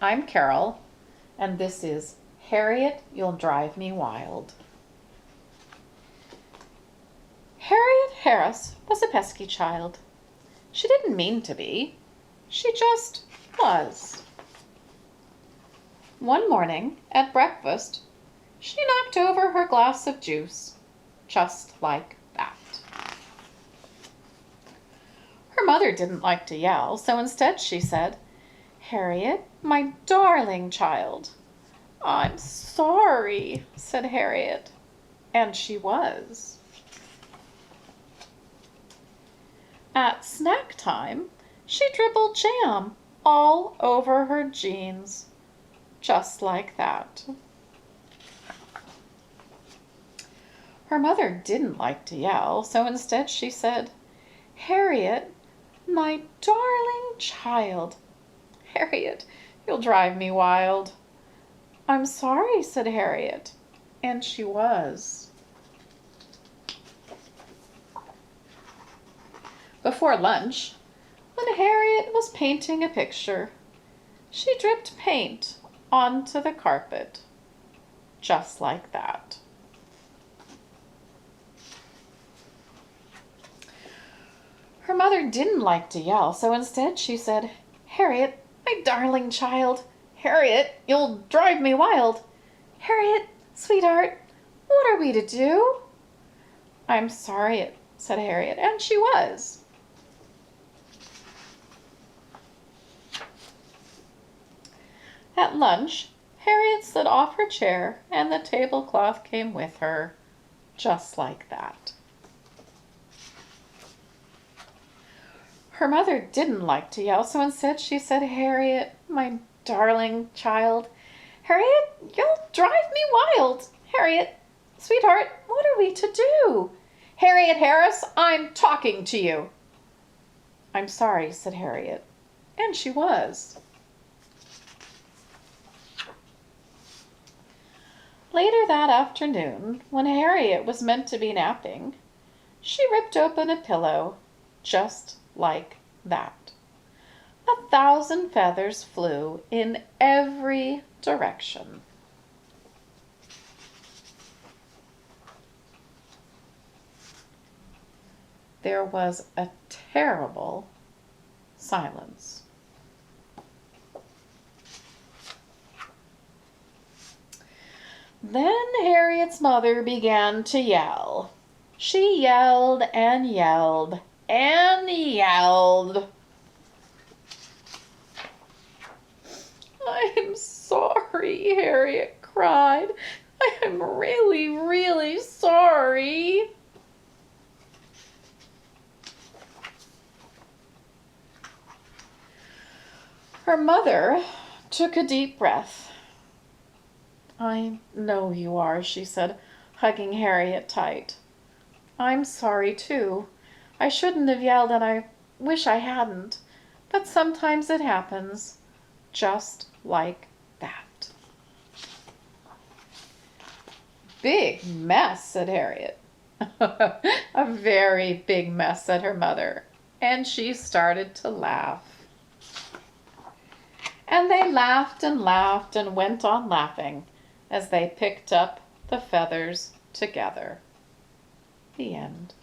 I'm Carol, and this is Harriet, You'll Drive Me Wild. Harriet Harris was a pesky child. She didn't mean to be. She just was. One morning at breakfast, she knocked over her glass of juice, just like that. Her mother didn't like to yell, so instead she said, "Harriet, my darling child." "I'm sorry," said Harriet, and she was. At snack time, she dribbled jam all over her jeans, just like that. Her mother didn't like to yell, so instead she said, "Harriet, my darling child." "Harriet, you'll drive me wild." "I'm sorry," said Harriet, and she was. Before lunch, when Harriet was painting a picture, she dripped paint onto the carpet, just like that. Her mother didn't like to yell, so instead she said, "Harriet, my darling child." "Harriet, you'll drive me wild." "Harriet, sweetheart, what are we to do?" "I'm sorry," said Harriet, and she was. At lunch, Harriet slid off her chair, and the tablecloth came with her, just like that. Her mother didn't like to yell, so instead she said, "Harriet, my darling child." "Harriet, you'll drive me wild." "Harriet, sweetheart, what are we to do?" "Harriet Harris, I'm talking to you." "I'm sorry," said Harriet, and she was. Later that afternoon, when Harriet was meant to be napping, she ripped open a pillow, just like that. 1,000 feathers flew in every direction. There was a terrible silence. Then Harriet's mother began to yell. She yelled and yelled and yelled. "I'm sorry," Harriet cried. "I'm really, really sorry." Her mother took a deep breath. "I know you are," she said, hugging Harriet tight. "I'm sorry, too. I shouldn't have yelled, and I wish I hadn't. But sometimes it happens, just like that." "Big mess," said Harriet. "A very big mess," said her mother, and she started to laugh. And they laughed and laughed and went on laughing as they picked up the feathers together. The end.